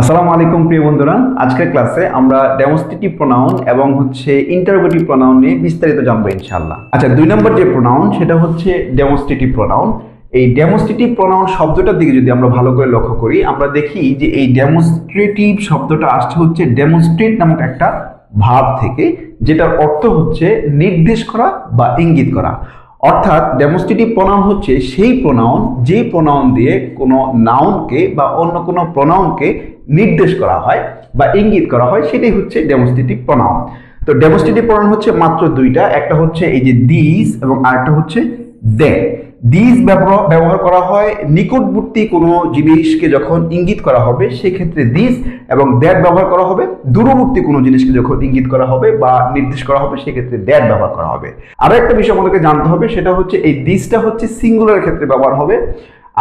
আসসালামু আলাইকুম প্রিয় বন্ধুরা, আজকের ক্লাসে আমরা ডেমনস্ট্রেটিভ প্রোনাউন এবং ইন্টারোগেটিভ প্রোনাউন নিয়ে বিস্তারিত জানবো ইনশাআল্লাহ। আচ্ছা, 2 নম্বর যে প্রোনাউন সেটা হচ্ছে ডেমনস্ট্রেটিভ প্রোনাউন। এই ডেমনস্ট্রেটিভ প্রোনাউন শব্দটার দিকে যদি আমরা ভালো করে লক্ষ্য করি, আমরা দেখি যে এই ডেমনস্ট্রেটিভ শব্দটা আসছে হচ্ছে ডেমনস্ট্রেট নামক একটা ভাব থেকে, যেটার অর্থ হচ্ছে নির্দেশ করা বা ইঙ্গিত করা। অর্থাৎ ডেমনস্ট্রেটিভ প্রোনাউন হচ্ছে সেই প্রোনাউন যে প্রোনাউন দিয়ে কোনো নাউনকে বা অন্য কোনো প্রোনাউনকে নির্দেশ করা হয় বা ইঙ্গিত করা হয়, সেটাই হচ্ছে ডেমনস্ট্রেটিভ প্রোনাউন। তো ডেমনস্ট্রেটিভ প্রোনাউন হচ্ছে মাত্র দুইটা, একটা হচ্ছে এই যে দিস এবং আরেকটা হচ্ছে দে। দিস ব্যবহার করা হয় নিকটবর্তী কোনো জিনিসকে যখন ইঙ্গিত করা হবে সেক্ষেত্রে দিস, এবং দ্যাট ব্যবহার করা হবে দূরবর্তী কোনো জিনিসকে যখন ইঙ্গিত করা হবে বা নির্দেশ করা হবে সেক্ষেত্রে দ্যাট ব্যবহার করা হবে। আরো একটা বিষয় আমাদেরকে জানতে হবে, সেটা হচ্ছে এই দিসটা হচ্ছে সিঙ্গুলার ক্ষেত্রে ব্যবহার হবে,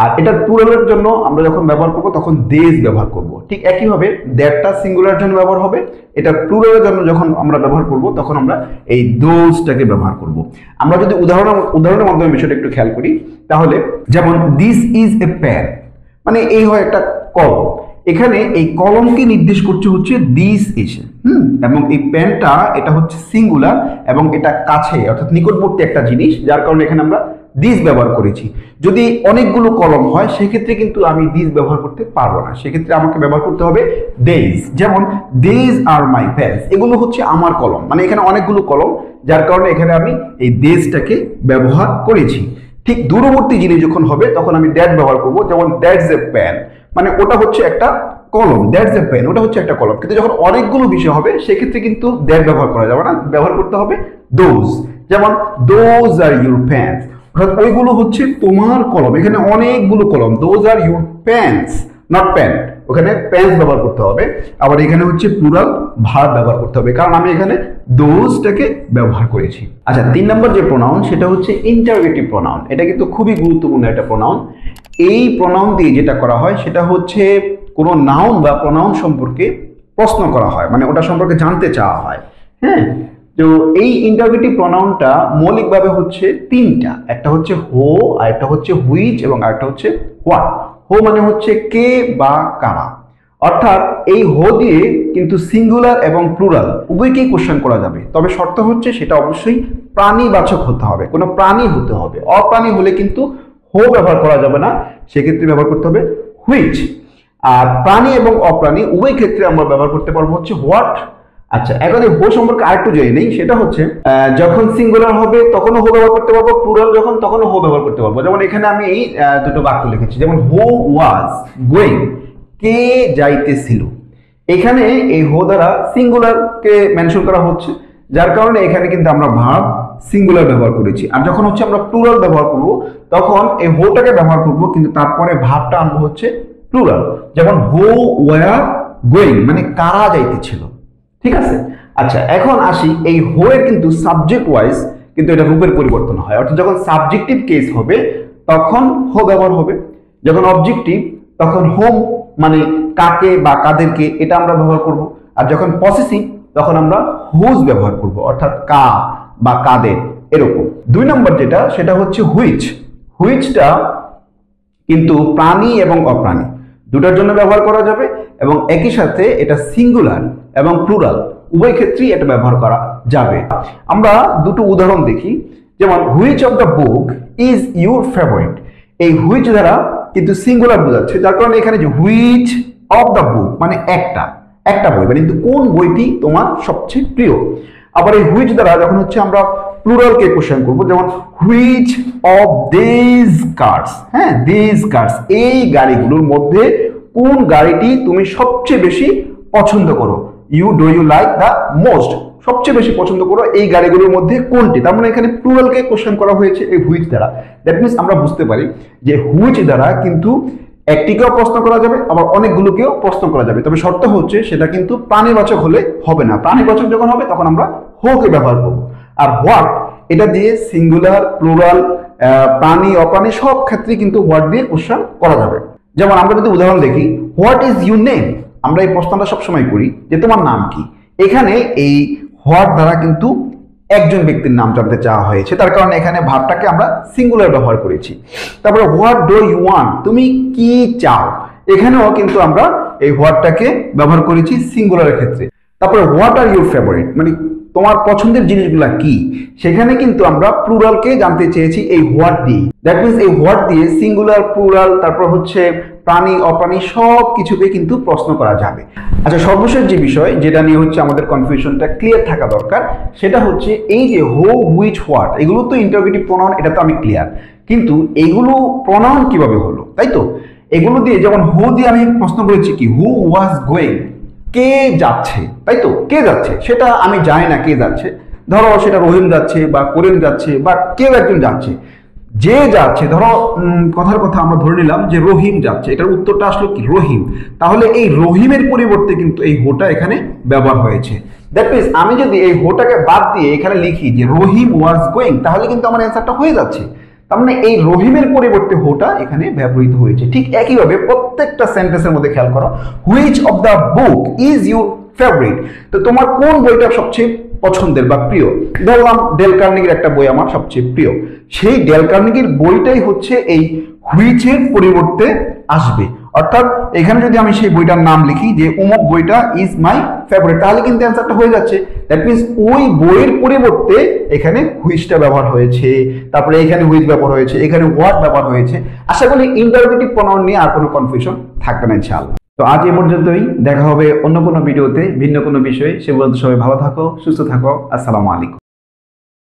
আর এটার প্লুরালের জন্য আমরা যখন ব্যবহার করব তখন দেজ ব্যবহার করব। ঠিক একইভাবে দ্যাটটা সিঙ্গুলার জন্য ব্যবহার হবে, এটা প্লুরালের জন্য যখন আমরা ব্যবহার করব তখন আমরা এই দোজটাকে ব্যবহার করব। আমরা যদি উদাহরণের মাধ্যমে বিষয়টা একটু খেয়াল করি, তাহলে যেমন দিস ইজ এ পেন, মানে এই হয় একটা কলম। এখানে এই কলমকে নির্দেশ করছে হচ্ছে দিস ইজ, এবং এই পেনটা এটা হচ্ছে সিঙ্গুলার এবং এটা কাছে অর্থাৎ নিকটবর্তী একটা জিনিস, যার কারণে এখানে আমরা দিস ব্যবহার করেছি। যদি অনেকগুলো কলম হয় সেক্ষেত্রে কিন্তু আমি দিস ব্যবহার করতে পারবো না, সেক্ষেত্রে আমাকে ব্যবহার করতে হবে দেজ। যেমন দেজ আর মাই পেন্স, এগুলো হচ্ছে আমার কলম, মানে এখানে অনেকগুলো কলম, যার কারণে এখানে আমি এই দেজটাকে ব্যবহার করেছি। ঠিক দূরবর্তী জিনিস যখন হবে তখন আমি দ্যাট ব্যবহার করব। যেমন দ্যাটস এ পেন, মানে ওটা হচ্ছে একটা কলম, দ্যাটস এ পেন, ওটা হচ্ছে একটা কলম। কিন্তু যখন অনেকগুলো বিষয় হবে সেক্ষেত্রে কিন্তু দ্যাট ব্যবহার করা যাবে না, ব্যবহার করতে হবে দোজ। যেমন দোজ আর ইউর পেন্স, অর্থাৎ ওইগুলো হচ্ছে তোমার কলম, এখানে অনেকগুলো কলম। Those are your pants, not pant, ওখানে প্যান্টস ব্যবহার করতে হবে। আবার এখানে হচ্ছে প্লুরাল ভার্ব ব্যবহার করতে হবে, কারণ আমি এখানে দোজটাকে ব্যবহার করেছি। আচ্ছা, 3 নম্বর যে প্রোনাউন সেটা হচ্ছে ইন্টারোগেটিভ প্রোনাউন। এটা কিন্তু খুবই গুরুত্বপূর্ণ একটা প্রোনাউন। এই প্রোনাউন দিয়ে যেটা করা হয় সেটা হচ্ছে কোনো নাউন বা প্রোনাউন সম্পর্কে প্রশ্ন করা হয়, মানে ওটা সম্পর্কে জানতে চাওয়া হয়। হ্যাঁ, তো এই ইন্টারোগেটিভ প্রোনাউনটা মৌলিকভাবে হচ্ছে তিনটা, একটা হচ্ছে হো, আরেকটা হচ্ছে হুইচ এবং আরেকটা হচ্ছে হোয়াট। হো মানে হচ্ছে কে বা কারা, অর্থাৎ এই হো দিয়ে কিন্তু সিঙ্গুলার এবং প্লুরাল উভয়কেই কোশ্চেন করা যাবে, তবে শর্ত হচ্ছে সেটা অবশ্যই প্রাণীবাচক হতে হবে, কোনো প্রাণী হতে হবে। অপ্রাণী হলে কিন্তু হো ব্যবহার করা যাবে না, সেক্ষেত্রে ব্যবহার করতে হবে হুইচ। আর প্রাণী এবং অপ্রাণী উভয় ক্ষেত্রে আমরা ব্যবহার করতে পারবো হচ্ছে হোয়াট। আচ্ছা, এখন এই হো সম্পর্কে আরেকটু জেনে নেই, সেটা হচ্ছে যখন সিঙ্গুলার হবে তখনও হো ব্যবহার করতে পারবো, প্লুরাল যখন তখনও হো ব্যবহার করতে পারবো। যেমন এখানে আমি এই দুটো বাক্য লিখেছি, যেমন হু ওয়াজ গোয়িং, কে যাইতেছিল। এখানে এই হো দ্বারা সিঙ্গুলারকে মেনশন করা হচ্ছে, যার কারণে এখানে কিন্তু আমরা ভার্ব সিঙ্গুলার ব্যবহার করেছি। আর যখন হচ্ছে আমরা প্লুরাল ব্যবহার করব তখন এই হোটাকে ব্যবহার করব, কিন্তু তারপরে ভার্বটা আনবো হচ্ছে প্লুরাল। যেমন হু ওয়ার গোয়িং, মানে কারা যাইতেছিল। ঠিক আছে। আচ্ছা, এখন আসি এই হো এর কিন্তু সাবজেক্ট ওয়াইজ কিন্তু এটা রূপের পরিবর্তন হয়, অর্থাৎ যখন সাবজেক্টিভ কেস হবে তখন হো ব্যবহার হবে, যখন অবজেক্টিভ তখন হোম, মানে কাকে বা কাদেরকে, এটা আমরা ব্যবহার করব। আর যখন পসেসিভ তখন আমরা হুজ ব্যবহার করব, অর্থাৎ কা বা কাদের, এরকম। 2 নম্বর যেটা সেটা হচ্ছে হুইচ। হুইচটা কিন্তু প্রাণী এবং অপ্রাণী দুটার জন্য ব্যবহার করা যাবে, এবং একই সাথে এটা সিঙ্গুলার এবং প্লুরাল উভয় ক্ষেত্রেই এটা ব্যবহার করা যাবে। আমরা দুটো উদাহরণ দেখি, যেমন which of the book is your favourite. এই হুইচ দ্বারা কিন্তু সিঙ্গুলার বোঝাচ্ছে, যার কারণে এখানে যে হুইচ অফ দ্য বুক মানে একটা বই, মানে কিন্তু কোন বইটি তোমার সবচেয়ে প্রিয়। আবার এই হুইচ দ্বারা যখন হচ্ছে আমরা প্লুরালকে কোশ্চেন করব, যেমন হুইচ অফ দিস কার্স, হ্যাঁ দিস কার্স, এই গাড়িগুলোর মধ্যে কোন গাড়িটি তুমি সবচেয়ে বেশি পছন্দ করো। Do you like the most, সবচেয়ে বেশি পছন্দ করো এই গাড়িগুলোর মধ্যে কোনটি। তার মানে এখানে প্লুরালকে কোশ্চেন করা হয়েছে এই হুইচ দ্বারা। দ্যাট মিনস আমরা বুঝতে পারি যে হুইচ দ্বারা কিন্তু একটিকেও প্রশ্ন করা যাবে, আবার অনেকগুলোকেও প্রশ্ন করা যাবে, তবে শর্ত হচ্ছে সেটা কিন্তু প্রাণীবাচক হলে হবে না। প্রাণীবাচক যখন হবে তখন আমরা হোকে ব্যবহার করব। আর হোয়াট, এটা দিয়ে সিঙ্গুলার প্লুরাল প্রাণী অপ্রাণী সব ক্ষেত্রে কিন্তু হোয়াট দিয়ে কোশ্চেন করা যাবে। যেমন আমরা যদি উদাহরণ দেখি, হোয়াট ইজ ইউর নেম, আমরা এই প্রশ্নটা সবসময় করি যে তোমার নাম কি। এখানে এই হোয়াট দ্বারা কিন্তু একজন ব্যক্তির নাম জানতে চাওয়া হয়েছে, তার কারণে এখানে ভার্বটাকে আমরা সিঙ্গুলার ব্যবহার করেছি। তারপরে হোয়াট ডু ইউ ওয়ান্ট, তুমি কি চাও, এখানেও কিন্তু আমরা এই হোয়াটটাকে ব্যবহার করেছি সিঙ্গুলারের ক্ষেত্রে। তারপরে হোয়াট আর ইউর ফেভারিট, মানে তোমার পছন্দের জিনিসগুলা কি, সেখানে কিন্তু আমরা প্লুরালকে জানতে চেয়েছি এই হোয়াট দিয়ে। দ্যাট মিনস এই হোয়াট দিয়ে সিঙ্গুলার, প্লুরাল, তারপর হচ্ছে প্রাণী অপ্রাণী সব কিছুকে কিন্তু প্রশ্ন করা যাবে। আচ্ছা, সর্বশেষ যে বিষয় যেটা নিয়ে হচ্ছে আমাদের কনফিউশনটা ক্লিয়ার থাকা দরকার, সেটা হচ্ছে এই যে হু, হুইচ, হোয়াট, এগুলো তো ইন্টারোগেটিভ প্রোনাউন, এটা তো আমি ক্লিয়ার, কিন্তু এগুলো প্রোনাউন কিভাবে হলো, তাই তো? এগুলো দিয়ে যেমন হু দিয়ে আমি প্রশ্ন করেছি কি, হু ওয়াজ গোয়িং, কে যাচ্ছে, তাই তো? কে যাচ্ছে সেটা আমি জানি না কে যাচ্ছে, ধরো সেটা রহিম যাচ্ছে বা করিম যাচ্ছে বা কেউ একজন যাচ্ছে, যে যাচ্ছে, ধরো কথার কথা আমরা ধরে নিলাম যে রহিম যাচ্ছে, এটার উত্তরটা আসলো কি রহিম, তাহলে এই রহিমের পরিবর্তে কিন্তু এই হোটা এখানে ব্যবহার হয়েছে। দ্যাট মিনস আমি যদি এই হোটাকে বাদ দিয়ে এখানে লিখি যে রহিম ওয়াজ গোয়িং, তাহলে কিন্তু আমার অ্যান্সারটা হয়ে যাচ্ছে। তার মানে এই রহিমের পরিবর্তে হোটা এখানে ব্যবহৃত হয়েছে। ঠিক একইভাবে প্রত্যেকটা সেন্টেন্সের মধ্যে খেয়াল করো, which of the book is your favourite, তো তোমার কোন বইটা সবচেয়ে পছন্দের বা প্রিয়? ধরলাম ডেল কার্নেগির একটা বই আমার সবচেয়ে প্রিয়, সেই ডেল কার্নেগির বইটাই হচ্ছে এই হুইচের পরিবর্তে আসবে। অর্থাৎ এখানে যদি আমি সেই বইটার নাম লিখি যে অমুক বইটা ইজ মাই ফেভারিট, তাহলে কিন্তু অ্যান্সারটা হয়ে যাচ্ছে। দ্যাট মিনস ওই বইয়ের পরিবর্তে এখানে হুইচটা ব্যবহার হয়েছে, তারপরে এখানে হুইচ ব্যবহার হয়েছে, এখানে হোয়াট ব্যবহার হয়েছে। আশা করি ইন্টারোগেটিভ প্রোনাউন নিয়ে আর কোনো কনফিউশন থাকবে না ইনশাআল্লাহ। তো আজ এ পর্যন্তই, দেখা হবে অন্য কোনো ভিডিওতে ভিন্ন কোনো বিষয়ে। সে পর্যন্ত সবাই ভালো থাকো, সুস্থ থাকো। আসসালামু আলাইকুম।